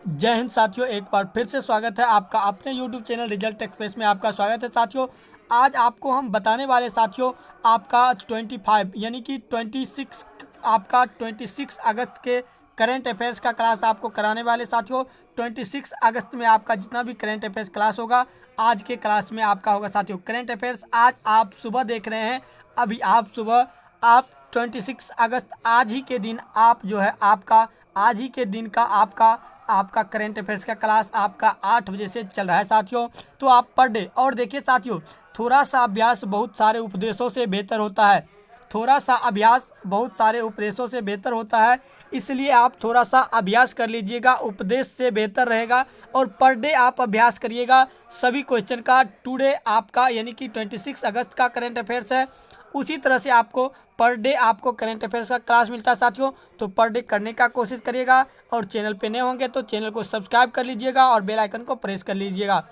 जय हिंद साथियों, एक बार फिर से स्वागत है आपका अपने YouTube चैनल रिजल्ट एक्सप्रेस में। आपका स्वागत है साथियों। आज आपको हम बताने वाले साथियों आपका 25 यानी कि 26 आपका 26 अगस्त के करंट अफेयर्स का क्लास आपको कराने वाले साथियों। 26 अगस्त में आपका जितना भी करंट अफेयर्स क्लास होगा आज के क्लास में आपका होगा साथियों। करंट अफेयर्स आज आप सुबह देख रहे हैं, अभी आप सुबह आप 26 अगस्त आज ही के दिन आप जो है आपका आज ही के दिन का आपका करंट अफेयर्स का क्लास आपका 8 बजे से चल रहा है साथियों। तो आप पर डे और देखिए साथियों, थोड़ा सा अभ्यास बहुत सारे उपदेशों से बेहतर होता है। थोड़ा सा अभ्यास बहुत सारे उपदेशों से बेहतर होता है, इसलिए आप थोड़ा सा अभ्यास कर लीजिएगा, उपदेश से बेहतर रहेगा। और पर डे आप अभ्यास करिएगा सभी क्वेश्चन का। टुडे आपका यानी कि 26 अगस्त का करंट अफेयर्स है, उसी तरह से आपको पर डे आपको करंट अफेयर्स का क्लास मिलता है साथियों। तो पर डे करने का कोशिश करिएगा और चैनल पे नए होंगे तो चैनल को सब्सक्राइब कर लीजिएगा और बेल आइकन को प्रेस कर लीजिएगा।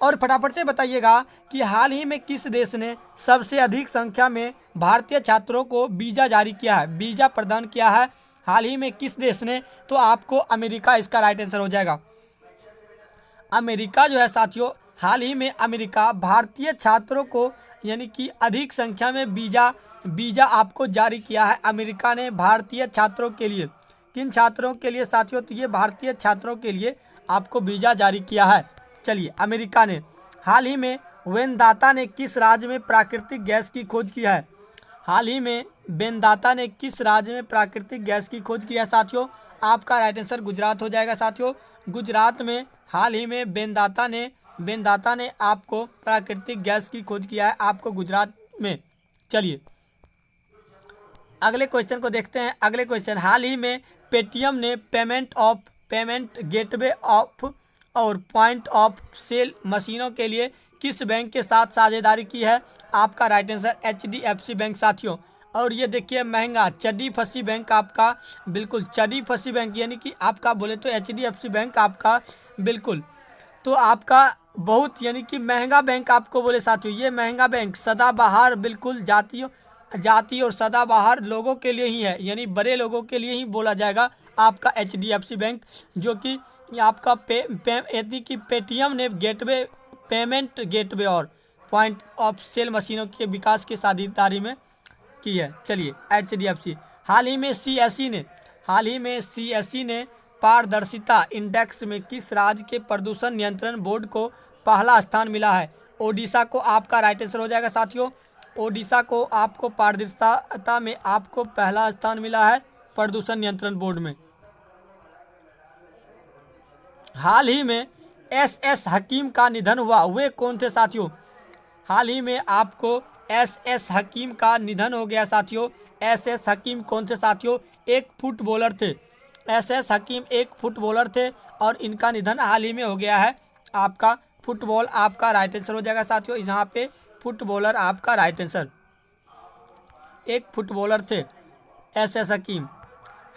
और फटाफट से बताइएगा कि हाल ही में किस देश ने सबसे अधिक संख्या में भारतीय छात्रों को वीज़ा जारी किया है, वीज़ा प्रदान किया है हाल ही में किस देश ने? तो आपको अमेरिका इसका राइट आंसर हो जाएगा। अमेरिका जो है साथियों, हाल ही में अमेरिका भारतीय छात्रों को यानी कि अधिक संख्या में वीज़ा आपको जारी किया है। अमेरिका ने भारतीय छात्रों के लिए, किन छात्रों के लिए साथियों? तो ये भारतीय छात्रों के लिए आपको वीज़ा जारी किया है। चलिए, अमेरिका ने हाल ही में वेनदाता ने किस राज्य में प्राकृतिक गैस की खोज की है? हाल ही में वेनदाता ने किस राज्य में प्राकृतिक गैस की खोज की है साथियों? आपका राइट आंसर गुजरात हो जाएगा साथियों। गुजरात में हाल ही में वेनदाता ने आपको प्राकृतिक गैस की खोज किया है, आपको गुजरात में। चलिए अगले क्वेश्चन को देखते हैं। अगले क्वेश्चन, हाल ही में पेटीएम ने पेमेंट गेटवे ऑफ और पॉइंट ऑफ सेल मशीनों के लिए किस बैंक के साथ साझेदारी की है? आपका राइट आंसर HDFC बैंक साथियों। और ये देखिए महंगा चड्डी फंसी बैंक आपका, बिल्कुल चड्डी फंसी बैंक यानी कि आपका बोले तो HDFC बैंक आपका बिल्कुल तो आपका बहुत यानी कि महंगा बैंक आपको बोले साथियों। ये महंगा बैंक सदाबहार बिल्कुल जाति और सदाबहार लोगों के लिए ही है, यानी बड़े लोगों के लिए ही बोला जाएगा आपका HDFC बैंक, जो कि आपका यानी कि पेटीएम ने पेमेंट गेटवे और पॉइंट ऑफ सेल मशीनों के विकास की साझेदारी में की है। चलिए HDFC, हाल ही में CSE ने पारदर्शिता इंडेक्स में किस राज्य के प्रदूषण नियंत्रण बोर्ड को पहला स्थान मिला है? ओडिशा को आपका राइट आंसर हो जाएगा साथियों। ओडिशा को आपको पारदर्शिता में आपको पहला स्थान मिला है प्रदूषण नियंत्रण बोर्ड में। हाल ही में SS हकीम का निधन हुआ, वे कौन थे साथियों? हाल ही में आपको SS हकीम का निधन हो गया साथियों। SS हकीम कौन थे साथियों? एक फुटबॉलर थे। SS हकीम एक फुटबॉलर थे और इनका निधन हाल ही में हो गया है। आपका फुटबॉल आपका राइट आंसर हो जाएगा साथियों। यहाँ पे फुटबॉलर आपका राइट आंसर, एक फुटबॉलर थे SS हकीम।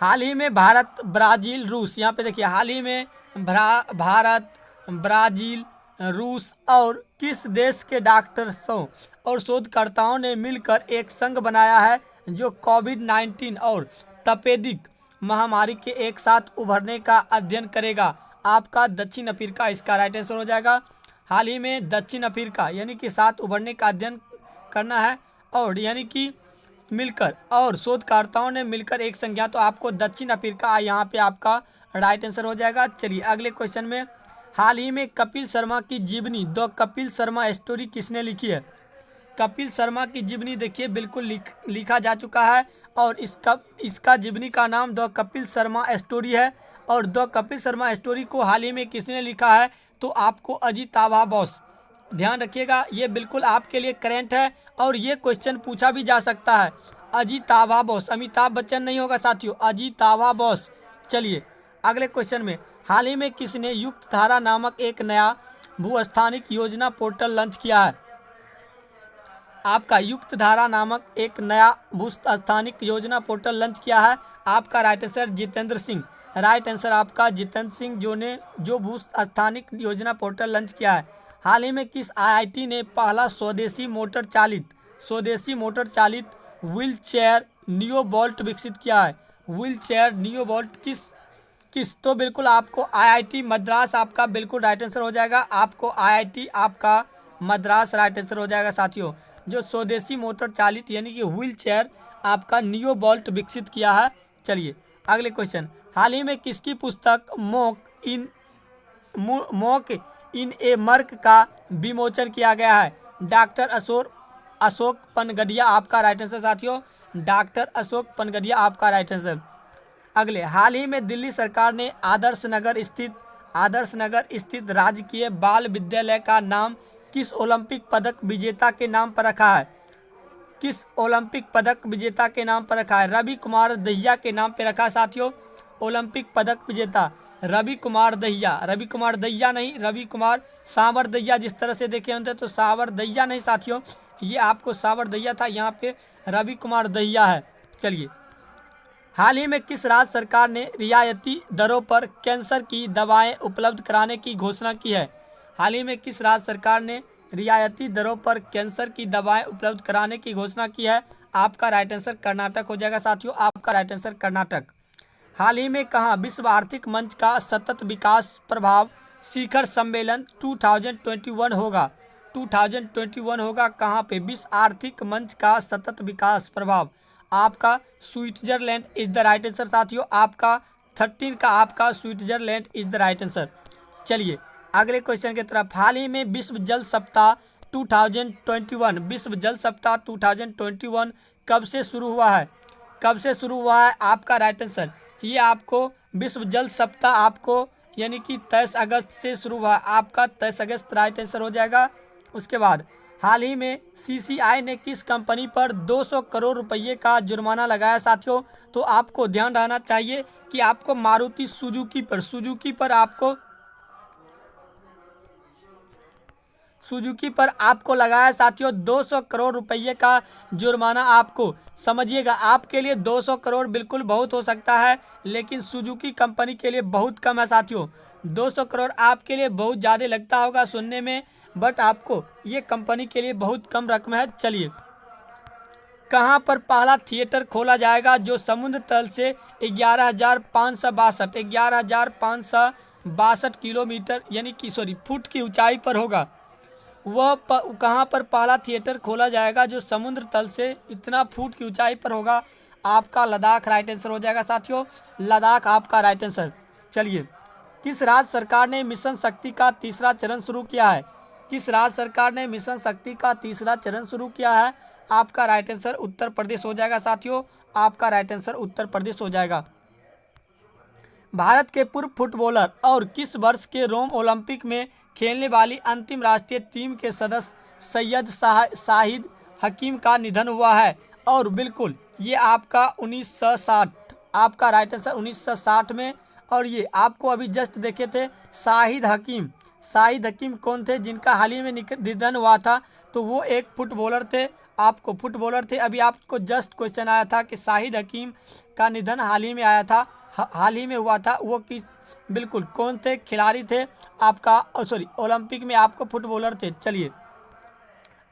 हाल ही में भारत ब्राज़ील रूस, यहाँ पे देखिए हाल ही में भारत ब्राज़ील रूस और किस देश के डॉक्टर्सों और शोधकर्ताओं ने मिलकर एक संघ बनाया है जो कोविड-19 और तपेदिक महामारी के एक साथ उभरने का अध्ययन करेगा? आपका दक्षिण अफ्रीका इसका राइट आंसर हो जाएगा। हाल ही में दक्षिण अफ्रीका यानी कि साथ उभरने का अध्ययन करना है और यानी कि मिलकर और शोधकर्ताओं ने मिलकर एक संज्ञा, तो आपको दक्षिण अफ्रीका यहाँ पे आपका राइट आंसर हो जाएगा। चलिए अगले क्वेश्चन में, हाल ही में कपिल शर्मा की जीवनी द कपिल शर्मा स्टोरी किसने लिखी है? कपिल शर्मा की जीवनी देखिए बिल्कुल लिखा जा चुका है और इसका जीवनी का नाम द कपिल शर्मा स्टोरी है। और द कपिल शर्मा स्टोरी को हाल ही में किसने लिखा है? तो आपको अजिताभा बोस। ध्यान रखिएगा, ये बिल्कुल आपके लिए करेंट है और ये क्वेश्चन पूछा भी जा सकता है। अजिताभा बोस, अमिताभ बच्चन नहीं होगा साथियों, अजिताभा बोस। चलिए अगले क्वेश्चन में, हाल ही में किसने युक्त धारा नामक एक नया भूस्थानिक योजना पोर्टल लॉन्च किया है? आपका युक्त धारा नामक एक नया भूस्थानिक योजना पोर्टल लॉन्च किया है। आपका right answer Jitendra Singh, right answer आपका जितेंद्र सिंह जो भूस्थानिक योजना पोर्टल लॉन्च किया है। हाल ही में किस IIT ने पहला स्वदेशी मोटर चालित व्हील चेयर नियो बोल्ट विकसित किया है? व्हील चेयर नियो बोल्ट किस किस, तो बिल्कुल आपको आईआईटी मद्रास आपका बिल्कुल राइट आंसर हो जाएगा। आपको आईआईटी आपका मद्रास राइट आंसर हो जाएगा साथियों। जो स्वदेशी मोटर चालित यानी कि व्हील चेयर आपका नियो बोल्ट विकसित किया है। चलिए अगले क्वेश्चन, हाल ही में किसकी पुस्तक मॉक इन ए मर्क का विमोचन किया गया है? डॉक्टर अशोक पनगडिया आपका राइट आंसर साथियों। डॉक्टर अशोक पनगडिया आपका राइट आंसर। अगले, हाल ही में दिल्ली सरकार ने आदर्श नगर स्थित राजकीय बाल विद्यालय का नाम किस ओलंपिक पदक विजेता के नाम पर रखा है? किस ओलंपिक पदक विजेता के नाम पर रखा है? रवि कुमार दहिया के नाम पर रखा साथियों। ओलंपिक पदक विजेता रवि कुमार दहिया नहीं, रवि कुमार सावर दहिया जिस तरह से देखे होंगे तो सावर दहिया नहीं साथियों, ये आपको सावर दहिया था, यहाँ पे रवि कुमार दहिया है। चलिए, हाल ही में किस राज्य सरकार ने रियायती दरों पर कैंसर की दवाएं उपलब्ध कराने की घोषणा की है? हाल ही में किस राज्य सरकार ने रियायती दरों पर कैंसर की दवाएं उपलब्ध कराने की घोषणा की है? आपका राइट आंसर कर्नाटक हो जाएगा साथियों। आपका राइट आंसर कर्नाटक। हाल ही में कहाँ विश्व आर्थिक मंच का सतत विकास प्रभाव शिखर सम्मेलन 2021 होगा? 2021 होगा कहाँ पे? विश्व आर्थिक मंच का सतत विकास प्रभाव आपका Switzerland is the right answer साथियों। आपका 13 का आपका Switzerland is the right answer. चलिए अगले क्वेश्चन की तरफ, हाल ही में विश्व जल सप्ताह 2021 कब से शुरू हुआ है? कब से शुरू हुआ है? आपका राइट आंसर, ये आपको विश्व जल सप्ताह आपको यानी कि 23 अगस्त से शुरू हुआ है। आपका 23 अगस्त राइट आंसर हो जाएगा। उसके बाद, हाल ही में सीसीआई ने किस कंपनी पर 200 करोड़ रुपए का जुर्माना लगाया साथियों? तो आपको ध्यान रहना चाहिए कि आपको मारुति सुजुकी पर आपको लगाया साथियों 200 करोड़ रुपए का जुर्माना। आपको समझिएगा, आपके लिए 200 करोड़ बिल्कुल बहुत हो सकता है, लेकिन सुजुकी कंपनी के लिए बहुत कम है साथियों। 200 करोड़ आपके लिए बहुत ज़्यादा लगता होगा सुनने में, बट आपको ये कंपनी के लिए बहुत कम रकम है। चलिए, कहाँ पर पहला थिएटर खोला जाएगा जो समुद्र तल से 11,562 किलोमीटर यानी कि फुट की ऊंचाई पर होगा? वह कहाँ पर पहला थिएटर खोला जाएगा जो समुद्र तल से इतना फुट की ऊंचाई पर होगा? आपका लद्दाख राइट आंसर हो जाएगा साथियों। लद्दाख आपका राइट आंसर। चलिए, किस राज्य सरकार ने मिशन शक्ति का तीसरा चरण शुरू किया है? किस राज्य सरकार ने मिशन शक्ति का तीसरा चरण शुरू किया है? आपका राइट आंसर उत्तर प्रदेश हो जाएगा साथियों। आपका राइट आंसर उत्तर प्रदेश हो जाएगा। भारत के पूर्व फुटबॉलर और किस वर्ष के रोम ओलंपिक में खेलने वाली अंतिम राष्ट्रीय टीम के सदस्य सैयद शाहिद हकीम का निधन हुआ है? और बिल्कुल ये आपका 1960, आपका राइट आंसर 1960 में। और ये आपको अभी जस्ट देखे थे शाहिद हकीम कौन थे जिनका हाल ही में निधन हुआ था? तो वो एक फुटबॉलर थे, आपको फुटबॉलर थे। अभी आपको जस्ट क्वेश्चन आया था कि शाहिद हकीम का निधन हाल ही में आया था, हाल ही में हुआ था। वो किस, बिल्कुल कौन थे? खिलाड़ी थे आपका, ओलंपिक में आपको फुटबॉलर थे। चलिए,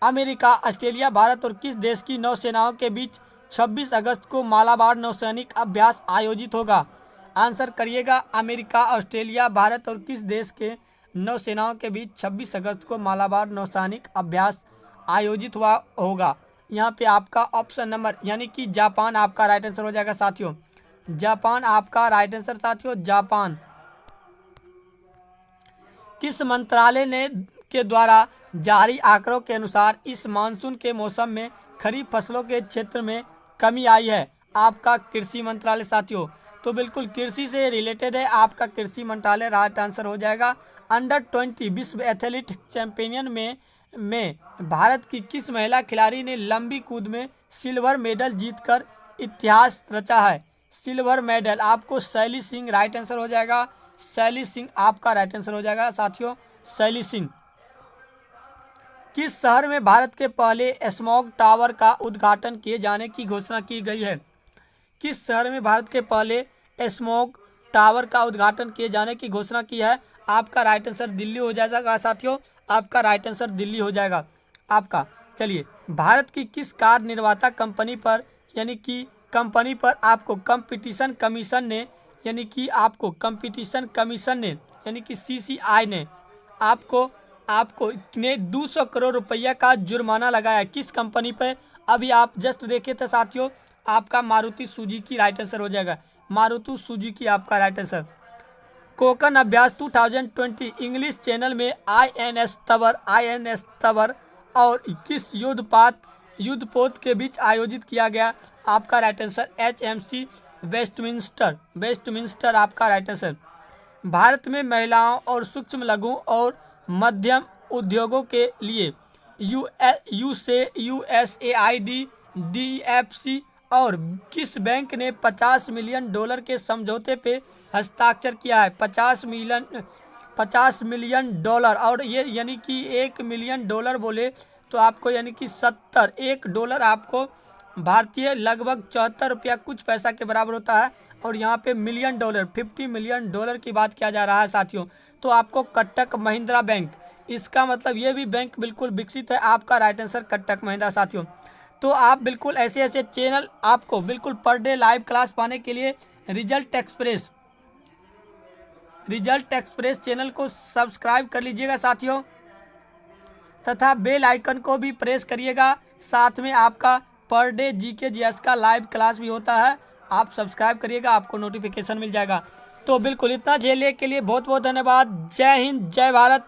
अमेरिका, ऑस्ट्रेलिया, भारत और किस देश की नौसेनाओं के बीच 26 अगस्त को मालाबार नौसैनिक अभ्यास आयोजित होगा? आंसर करिएगा। अमेरिका, ऑस्ट्रेलिया, भारत और किस देश के नौसेनाओं के बीच 26 अगस्त को मालाबार नौसैनिक अभ्यास आयोजित हुआ होगा? यहाँ पे आपका ऑप्शन नंबर यानी कि जापान आपका राइट आंसर हो जाएगा साथियों। जापान आपका राइट आंसर साथियों, जापान। किस मंत्रालय ने के द्वारा जारी आंकड़ों के अनुसार इस मानसून के मौसम में खरीफ फसलों के क्षेत्र में कमी आई है? आपका कृषि मंत्रालय साथियों। तो बिल्कुल कृषि से रिलेटेड है, आपका कृषि मंत्रालय राइट आंसर हो जाएगा। अंडर 20 विश्व एथलेटिक चैंपियन में भारत की किस महिला खिलाड़ी ने लंबी कूद में सिल्वर मेडल जीतकर इतिहास रचा है? सिल्वर मेडल आपको शैली सिंह राइट आंसर हो जाएगा। शैली सिंह आपका राइट आंसर हो जाएगा साथियों, शैली सिंह। किस शहर में भारत के पहले स्मॉग टावर का उद्घाटन किए जाने की घोषणा की गई है? किस शहर में भारत के पहले स्मॉग टावर का उद्घाटन किए जाने की घोषणा की है? आपका राइट आंसर दिल्ली हो जाएगा साथियों। आपका राइट आंसर दिल्ली हो जाएगा आपका। चलिए, भारत की किस कार निर्माता कंपनी पर यानी कि कंपनी पर आपको कंपटीशन कमीशन ने यानी कि आपको कंपटीशन कमीशन ने यानी कि CCI ने आपको ने 200 करोड़ रुपया का जुर्माना लगाया किस कंपनी पे? अभी आप जस्ट देखे थे साथियों, आपका मारुति सुजुकी राइट आंसर हो जाएगा। मारुति सुजुकी आपका राइट आंसर। कोकण अभ्यास 2020 इंग्लिश चैनल में INS तबर और किस युद्धपोत के बीच आयोजित किया गया? आपका राइट आंसर HMC वेस्टमिंस्टर आपका राइट आंसर। भारत में महिलाओं और सूक्ष्म लघु और मध्यम उद्योगों के लिए USAID DFC और किस बैंक ने $50 मिलियन के समझौते पे हस्ताक्षर किया है? 50 मिलियन डॉलर, और ये यानी कि $1 मिलियन बोले तो आपको यानी कि 1 डॉलर आपको भारतीय लगभग 74 रुपया कुछ पैसा के बराबर होता है। और यहाँ पे मिलियन डॉलर 50 मिलियन डॉलर की बात किया जा रहा है साथियों। तो आपको कोटक महिंद्रा बैंक, इसका मतलब ये भी बैंक बिल्कुल विकसित है। आपका राइट आंसर कोटक महिंद्रा साथियों। तो आप बिल्कुल ऐसे ऐसे चैनल आपको बिल्कुल पर डे लाइव क्लास पाने के लिए रिजल्ट एक्सप्रेस चैनल को सब्सक्राइब कर लीजिएगा साथियों, तथा बेल आइकन को भी प्रेस करिएगा। साथ में आपका पर डे GK GS का लाइव क्लास भी होता है, आप सब्सक्राइब करिएगा, आपको नोटिफिकेशन मिल जाएगा। तो बिल्कुल इतना झेलने के लिए बहुत बहुत धन्यवाद। जय हिंद, जय भारत,